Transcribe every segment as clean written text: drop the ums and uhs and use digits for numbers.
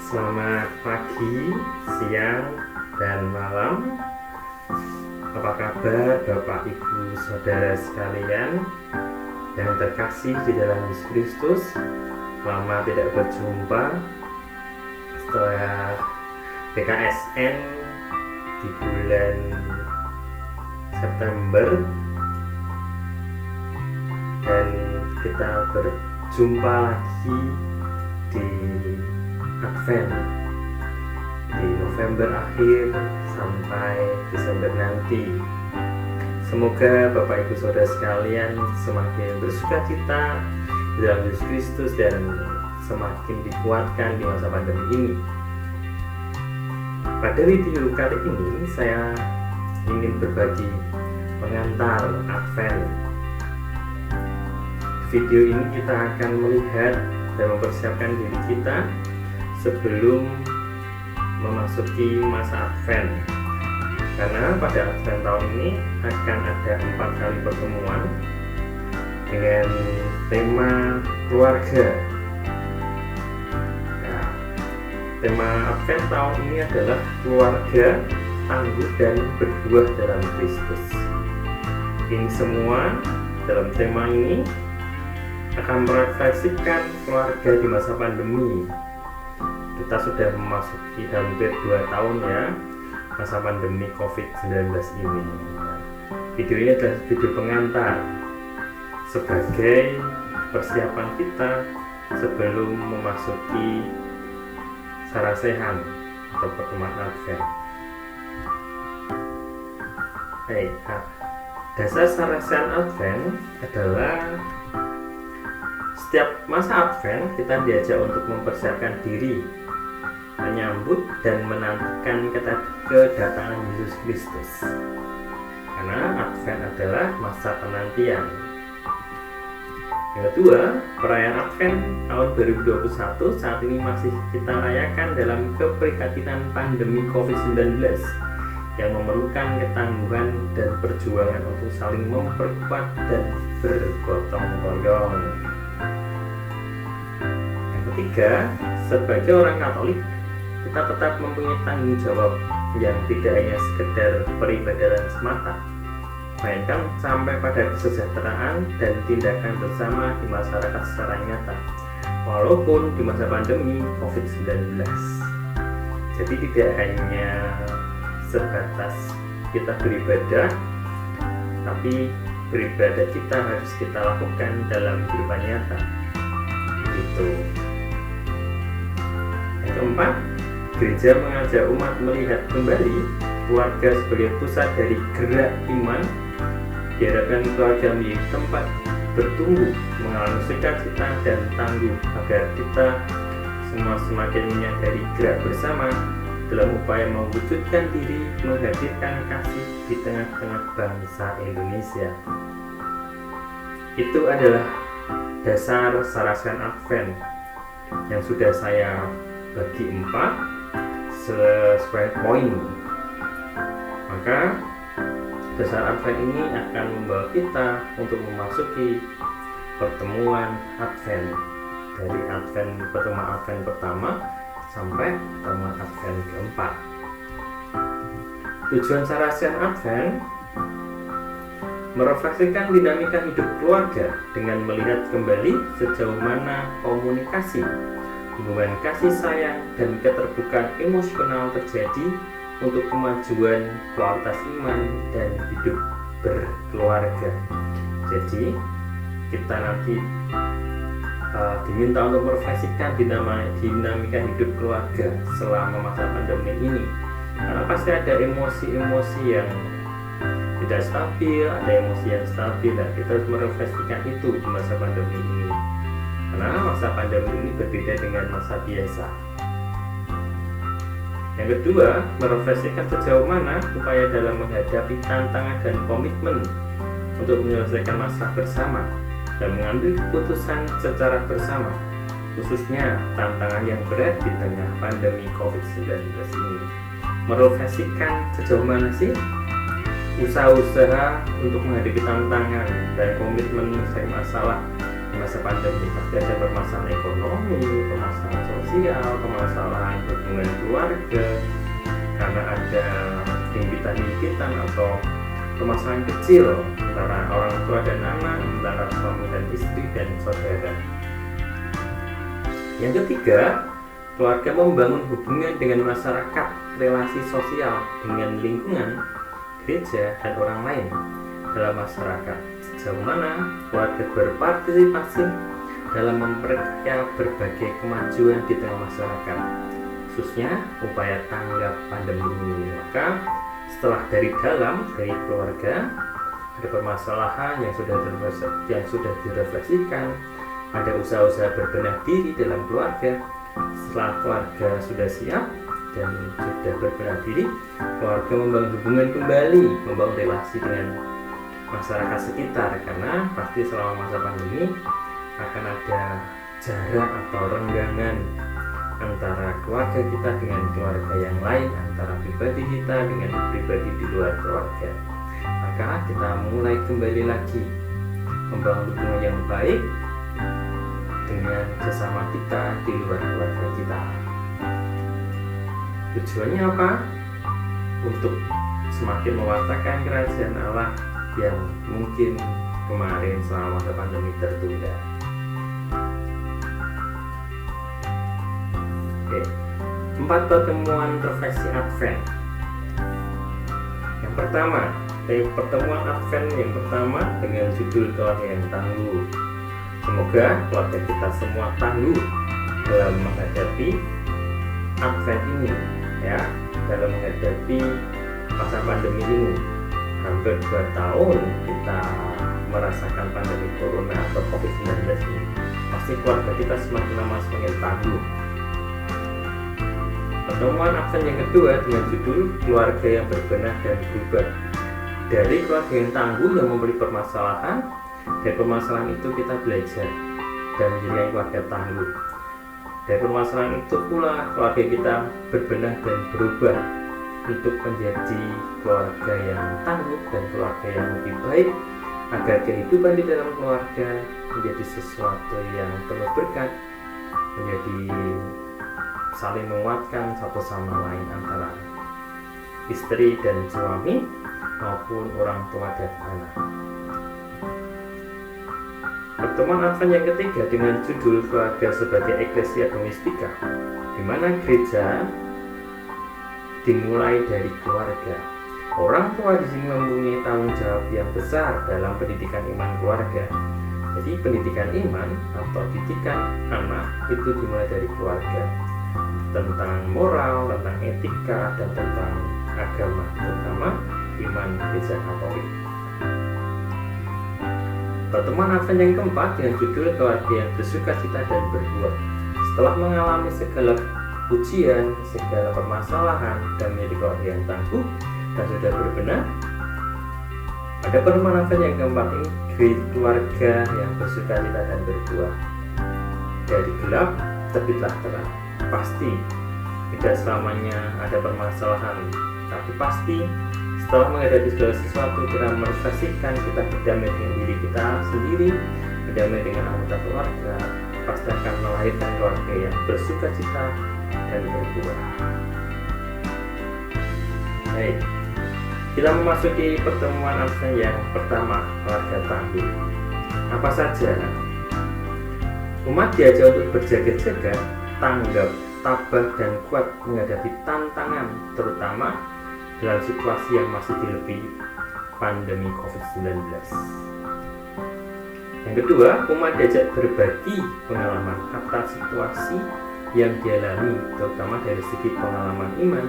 Selamat pagi, siang, dan malam. Apa kabar Bapak Ibu Saudara sekalian yang terkasih di dalam Yesus Kristus? Lama tidak berjumpa setelah PKSN di bulan September, dan kita berjumpa lagi di Advent di November akhir sampai Desember nanti. Semoga Bapak Ibu Saudara sekalian semakin bersukacita di dalam Yesus Kristus dan semakin dikuatkan di masa pandemi ini. Pada video kali ini saya ingin berbagi pengantar Advent. Di video ini kita akan melihat dan mempersiapkan diri kita sebelum memasuki masa Advent, karena pada Advent tahun ini akan ada 4 kali pertemuan dengan tema keluarga. Nah, tema Advent tahun ini adalah keluarga tangguh dan berbuah dalam Kristus. Ini semua dalam tema ini akan merefleksikan keluarga di masa pandemi. Kita sudah memasuki hampir 2 tahun ya masa pandemi COVID-19 ini. Video ini adalah video pengantar sebagai persiapan kita sebelum memasuki Sarasehan atau pertemuan Advent. Baik, dasar Sarasehan Advent adalah setiap masa Advent kita diajak untuk mempersiapkan diri, menyambut dan menantikan kedatangan Yesus Kristus. Karena Advent adalah masa penantian. Yang kedua, perayaan Advent tahun 2021 saat ini masih kita rayakan dalam keprihatinan pandemi COVID-19 yang memerlukan ketangguhan dan perjuangan untuk saling memperkuat dan bergotong royong. Yang ketiga, sebagai orang Katolik, kita tetap mempunyai tanggung jawab yang tidak hanya sekedar peribadatan semata, melainkan sampai pada kesejahteraan dan tindakan bersama di masyarakat secara nyata, walaupun di masa pandemi COVID-19. Jadi tidak hanya sebatas kita beribadah, tapi beribadah kita harus kita lakukan dalam kehidupan nyata. Itu. Yang keempat, gereja mengajak umat melihat kembali keluarga sebagai pusat dari gerak iman. Diharapkan keluarga menjadi tempat bertumbuh, mengalami sukacita dan tangguh agar kita semua semakin menyadari gerak bersama dalam upaya mewujudkan diri, menghadirkan kasih di tengah-tengah bangsa Indonesia. Itu adalah dasar Sarasehan Advent yang sudah saya bagi 4 sesuai poin. Maka dasar Advent ini akan membawa kita untuk memasuki pertemuan Advent, dari pertemuan Advent pertama sampai pertemuan Advent keempat. Tujuan Sarasehan Advent merefleksikan dinamika hidup keluarga dengan melihat kembali sejauh mana komunikasi, hubungan kasih sayang, dan keterbukaan emosional terjadi untuk kemajuan kualitas iman dan hidup berkeluarga. Jadi kita nanti diminta untuk merefleksikan dinamika hidup keluarga selama masa pandemi ini, karena pasti ada emosi-emosi yang tidak stabil, ada emosi yang stabil, dan kita harus merefleksikan itu di masa pandemi ini, karena masa pandemi ini berbeda dengan masa biasa. Yang kedua, merefleksikan sejauh mana upaya dalam menghadapi tantangan dan komitmen untuk menyelesaikan masalah bersama dan mengambil keputusan secara bersama, khususnya tantangan yang berat di tengah pandemi COVID-19 ini. Merefleksikan sejauh mana sih usaha-usaha untuk menghadapi tantangan dan komitmen menyelesaikan masalah di masa pandemi. Pasti ada permasalahan ekonomi, permasalahan sosial, sosial, permasalahan hubungan keluarga, karena ada himpitan-himpitan atau permasalahan kecil antara orang tua dan anak, antara suami dan istri dan saudara. Yang ketiga, keluarga membangun hubungan dengan masyarakat, relasi sosial dengan lingkungan, gereja, dan orang lain dalam masyarakat. Sejauh mana keluarga berpartisipasi dalam memperkaya berbagai kemajuan di tengah masyarakat, khususnya upaya tanggap pandemi ini. Maka setelah dari dalam, dari keluarga, ada permasalahan yang sudah direfleksikan, ada usaha-usaha berbenah diri dalam keluarga. Setelah keluarga sudah siap dan sudah berbenah diri, keluarga membangun hubungan kembali, membangun relasi dengan masyarakat sekitar, karena pasti selama masa pandemi akan ada jarak atau renggangan antara keluarga kita dengan keluarga yang lain, antara pribadi kita dengan pribadi di luar keluarga. Maka kita mulai kembali lagi membangun hubungan yang baik dengan sesama kita di luar keluarga kita. Tujuannya apa? Untuk semakin mewartakan kerajaan Allah yang mungkin kemarin selama masa pandemi tertunda. Oke, 4 pertemuan refleksi Advent. Yang pertama, pertemuan Advent yang pertama dengan judul Keluarga yang Tangguh. Semoga keluarga kita semua tangguh dalam menghadapi Advent ini, ya, dalam menghadapi masa pandemi ini. Hampir 2 tahun kita merasakan pandemi corona atau COVID-19 ini. Pasti keluarga kita semakin lama semakin tangguh. Pertemuan Advent yang kedua dengan judul Keluarga yang Berbenah dan Berubah. Dari keluarga yang tangguh yang memberi permasalahan, dari permasalahan itu kita belajar dan menjadi keluarga tangguh. Dari permasalahan itu pula keluarga kita berbenah dan berubah untuk menjadi keluarga yang tangguh dan keluarga yang lebih baik, agar kehidupan di dalam keluarga menjadi sesuatu yang penuh berkat, menjadi saling menguatkan satu sama lain antara istri dan suami maupun orang tua dan anak. Pertemuan Advent yang ketiga dengan judul Keluarga sebagai Ecclesia Domestica, di mana gereja dimulai dari keluarga. Orang tua di sini mempunyai tanggung jawab yang besar dalam pendidikan iman keluarga. Jadi pendidikan iman atau didikan anak itu dimulai dari keluarga, tentang moral, tentang etika, dan tentang agama, terutama iman gereja Katolik. Pertemuan Advent yang keempat dengan judul Keluarga yang Bersukacita dan Berbuah. Setelah mengalami segala ujian, segala permasalahan, dan menjadi keluarga yang tangguh dan sudah berbenah, pada pertemuan Advent yang keempat ini, keluarga yang bersukacita dan berbuah. Dari gelap terbitlah terang. Pasti tidak selamanya ada permasalahan, tapi pasti setelah menghadapi segala sesuatu kita merefleksikan, kita berdamai dengan diri kita sendiri, berdamai dengan anggota keluarga, pasti akan melahirkan keluarga yang bersukacita dan berbuah. Baik, kita memasuki pertemuan Advent yang pertama, keluarga tangguh. Apa saja? Umat diajak untuk berjaga-jaga, tanggap, tabah, dan kuat menghadapi tantangan, terutama dalam situasi yang masih dilebih pandemi COVID-19. Yang kedua, umat diajak berbagi pengalaman atas situasi yang dialami, terutama dari segi pengalaman iman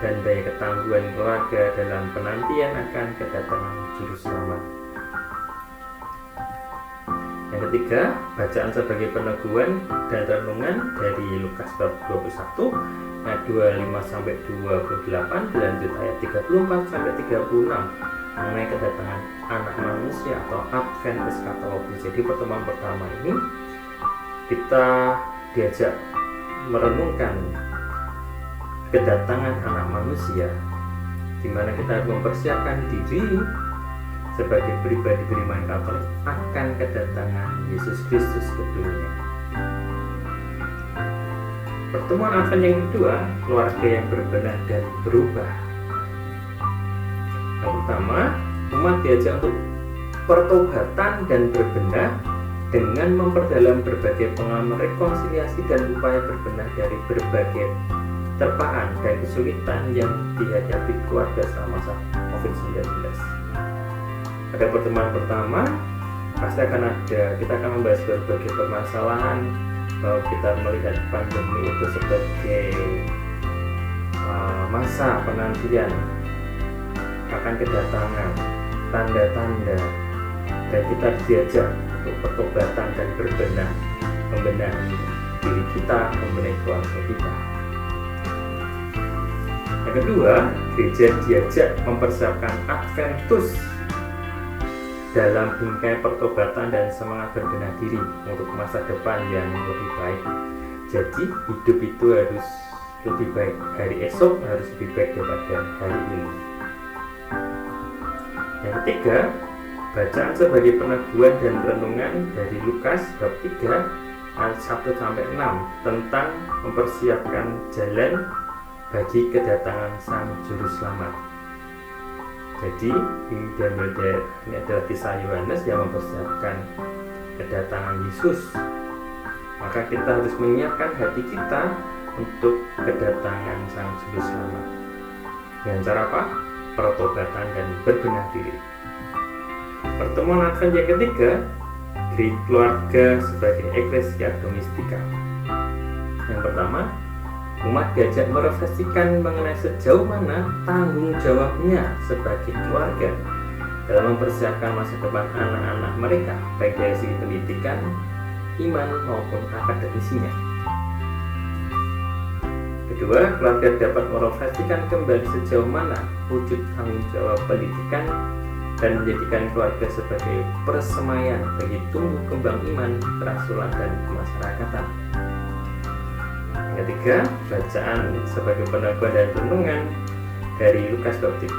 dan daya ketangguhan keluarga dalam penantian akan kedatangan Juru Selamat. Yang ketiga, bacaan sebagai peneguhan dan renungan dari Lukas bab 21 ayat 25-28 dilanjut ayat 34-36 mengenai kedatangan anak manusia atau Advent Eschatology. Jadi pertemuan pertama ini kita diajak merenungkan kedatangan anak manusia, di mana kita mempersiapkan diri sebagai pribadi beriman Katolik akan kedatangan Yesus Kristus ke dunia. Pertemuan Advent yang kedua, keluarga yang berbenah dan berubah. Yang pertama, umat diajak untuk pertobatan dan berbenah dengan memperdalam berbagai pengalaman rekonsiliasi dan upaya berbenah dari berbagai terpaan dan kesulitan yang dihadapi keluarga selama masa COVID-19. Pada pertemuan pertama, pasti akan ada, kita akan membahas berbagai permasalahan, bahwa kita melihat pandemi itu sebagai masa penantian akan kedatangan, tanda-tanda, dan kita diajak untuk pertobatan dan berbenah, membenahi diri kita, membenahi keluarga kita. Yang kedua, gereja diajak mempersiapkan Adventus dalam bingkai pertobatan dan semangat berbenah diri untuk masa depan yang lebih baik. Jadi hidup itu harus lebih baik, hari esok harus lebih baik daripada hari ini. Yang ketiga, bacaan sebagai peneguhan dan renungan dari Lukas bab 3 ayat 1-6 tentang mempersiapkan jalan bagi kedatangan Sang Juru Selamat. Jadi ini adalah kisah Yohanes yang mempersiapkan kedatangan Yesus. Maka kita harus menyiapkan hati kita untuk kedatangan Sang Juru Selamat. Dengan cara apa? Pertobatan dan berbenah diri. Pertemuan Advent yang ketiga, keluarga sebagai eklesia domestika. Yang pertama, umat diajak merefleksikan mengenai sejauh mana tanggung jawabnya sebagai keluarga dalam mempersiapkan masa depan anak-anak mereka, baik dari segi pendidikan, iman maupun akademisinya. Kedua, keluarga dapat merefleksikan kembali sejauh mana wujud tanggung jawab pendidikan dan menjadikan keluarga sebagai persemaian bagi tumbuh kembang iman, kerasulan, dan kemasyarakatan. Yang ketiga, bacaan sebagai peneguhan dan renungan dari Lukas bab 3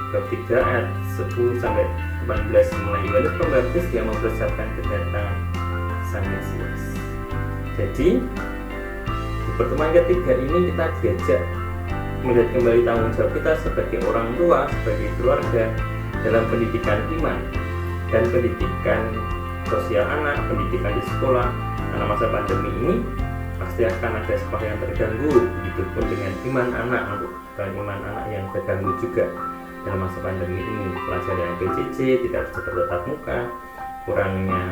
ayat 10-18 mengenai Yohanes Pembaptis yang mempersiapkan kedatangan Sang Mesias. Jadi di pertemuan ketiga ini kita diajak melihat kembali tanggung jawab kita sebagai orang tua, sebagai keluarga dalam pendidikan iman dan pendidikan sosial anak, pendidikan di sekolah. Karena masa pandemi ini pasti akan ada sekolah yang terganggu, begitupun dengan iman anak, untuk iman anak yang terganggu juga dalam masa pandemi ini. Pelajaran yang PJJ, tidak bisa bertatap muka, kurangnya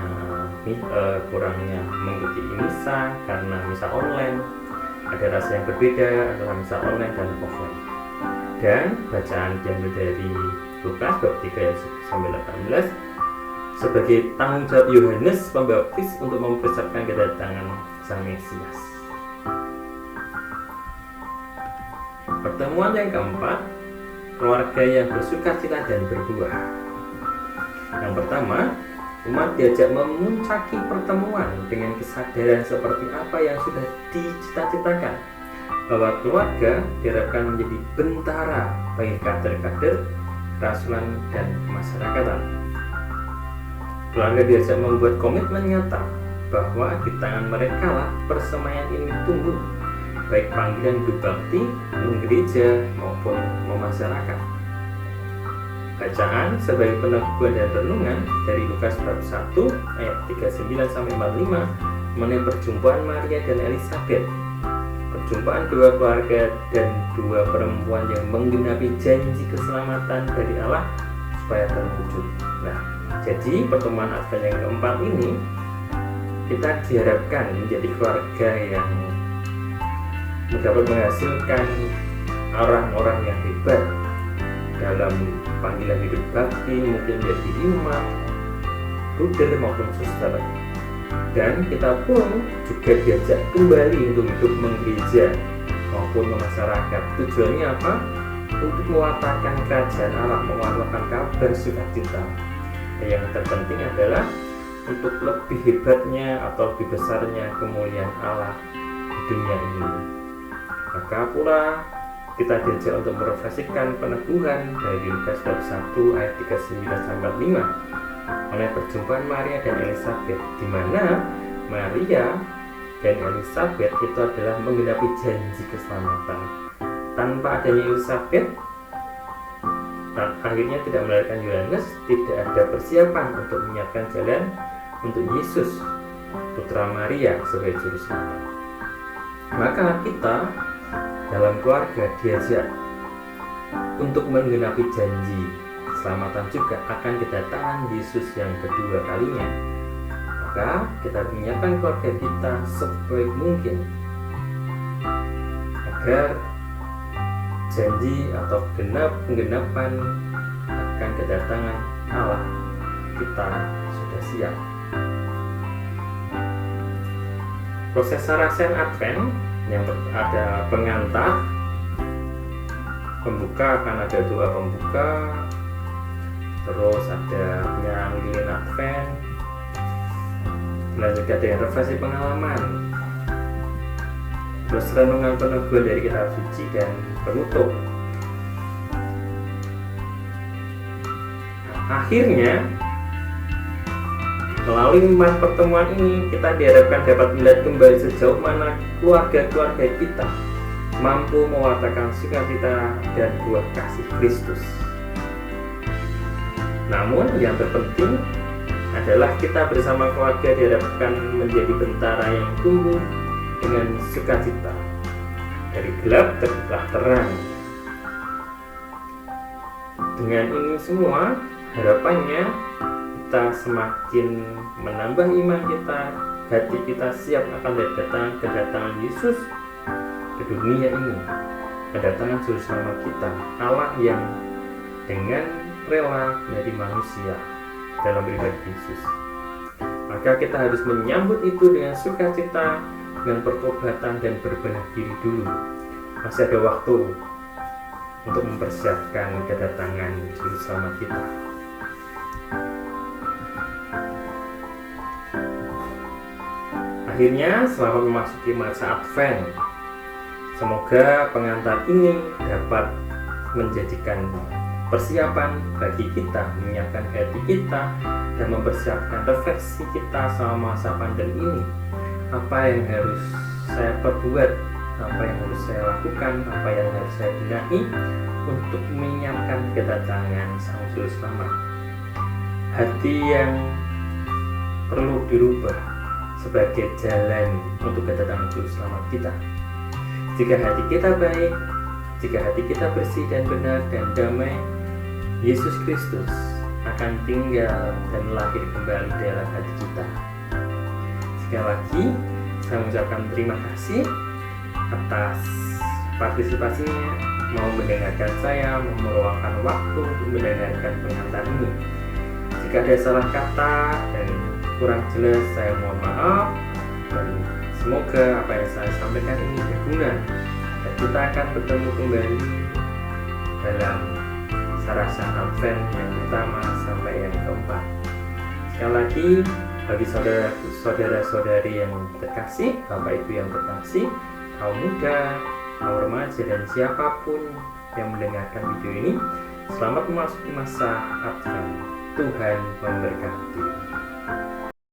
mengikuti misa karena misa online, ada rasa yang berbeda antara misa online dan offline. Dan bacaan diambil dari Lukas bab 3 ayat 18 sebagai tanggung jawab Yohanes Pembaptis untuk mempersiapkan kedatangan Sang Mesias. Pertemuan yang keempat, keluarga yang bersukacita dan berbuah. Yang pertama, umat diajak memuncaki pertemuan dengan kesadaran seperti apa yang sudah dicita-citakan, bahwa keluarga diharapkan menjadi bentara bagi kader-kader kerasulan dan kemasyarakatan. Keluarga diajak membuat komitmen nyata bahwa di tangan mereka lah persemaian ini tumbuh, baik panggilan hidup bakti, gereja maupun memasyarakat. Bacaan sebagai peneguhan dan renungan dari Lukas bab 1 ayat 39-45 mengenai perjumpaan Maria dan Elizabeth. Perjumpaan dua keluarga dan dua perempuan yang menggenapi janji keselamatan dari Allah supaya terwujud. Nah, jadi pertemuan Advent yang keempat ini kita diharapkan menjadi keluarga yang dapat menghasilkan orang-orang yang hebat dalam panggilan hidup bakti, mungkin menjadi imam, bruder maupun suster. Dan kita pun juga diajak kembali untuk hidup menggereja maupun memasyarakat. Tujuannya apa? Untuk mewartakan kerajaan Allah, mewartakan kabar sukacita. Yang terpenting adalah untuk lebih hebatnya atau lebih besarnya kemuliaan Allah di dunia ini. Maka pula kita diajak untuk merefleksikan peneguhan dari Lukas bab 1 ayat 39-45 mengenai perjumpaan Maria dan Elizabeth, di mana Maria dan Elizabeth itu adalah menggenapi janji keselamatan. Tanpa adanya Elizabeth, akhirnya tidak melahirkan Yohanes, tidak ada persiapan untuk menyiapkan jalan untuk Yesus, putra Maria, sebagai juru selamat. Maka kita dalam keluarga diajak untuk menggenapi janji keselamatan juga akan kedatangan Yesus yang kedua kalinya. Maka kita menyiapkan keluarga kita sebaik mungkin agar janji atau penggenapan akan kedatangan Allah kita sudah siap. Proses saracen Advent yang ada pengantar, pembuka, akan ada doa pembuka, terus ada penyerang lilin Advent, dilanjutkan dengan refleksi pengalaman, terus renungan peneguhan dari kitab suci, dan penutup. Akhirnya melalui 5 pertemuan ini kita diharapkan dapat melihat kembali sejauh mana keluarga-keluarga kita mampu mewartakan sukacita dan buah kasih Kristus. Namun yang terpenting adalah kita bersama keluarga diharapkan menjadi bentara yang tumbuh dengan sukacita. Dari gelap terbitlah terang. Dengan ini semua, harapannya kita semakin menambah iman kita, hati kita siap akan kedatangan Yesus ke dunia ini, kedatangan juru selamat kita, Allah yang dengan rela menjadi manusia dalam pribadi Yesus. Maka kita harus menyambut itu dengan sukacita, dengan pertobatan dan berbenah diri dulu. Masih ada waktu untuk mempersiapkan kedatangan juru selamat kita. Akhirnya, selamat memasuki masa Advent. Semoga pengantar ini dapat menjadikan persiapan bagi kita, menyiapkan hati kita, dan mempersiapkan refleksi kita selama masa pandemi ini. Apa yang harus saya perbuat, apa yang harus saya lakukan, apa yang harus saya benahi untuk menyiapkan kedatangan Sang Juru Selamat. Hati yang perlu dirubah sebagai jalan untuk kedatangan Juru Selamat kita. Jika hati kita baik, jika hati kita bersih dan benar dan damai, Yesus Kristus akan tinggal dan lahir kembali dalam hati kita. Sekali lagi, saya mengucapkan terima kasih atas partisipasinya, mau mendengarkan saya, meluangkan waktu untuk mendengarkan pengantar ini. Jika ada salah kata dan kurang jelas, saya mohon maaf, dan semoga apa yang saya sampaikan ini berguna, dan kita akan bertemu kembali dalam saracen Advent yang pertama sampai yang keempat. Sekali lagi, bagi saudara-saudari yang terkasih, Bapak Ibu yang terkasih, kaum muda, kaum remaja, dan siapapun yang mendengarkan video ini, selamat memasuki masa Advent. Tuhan memberkati.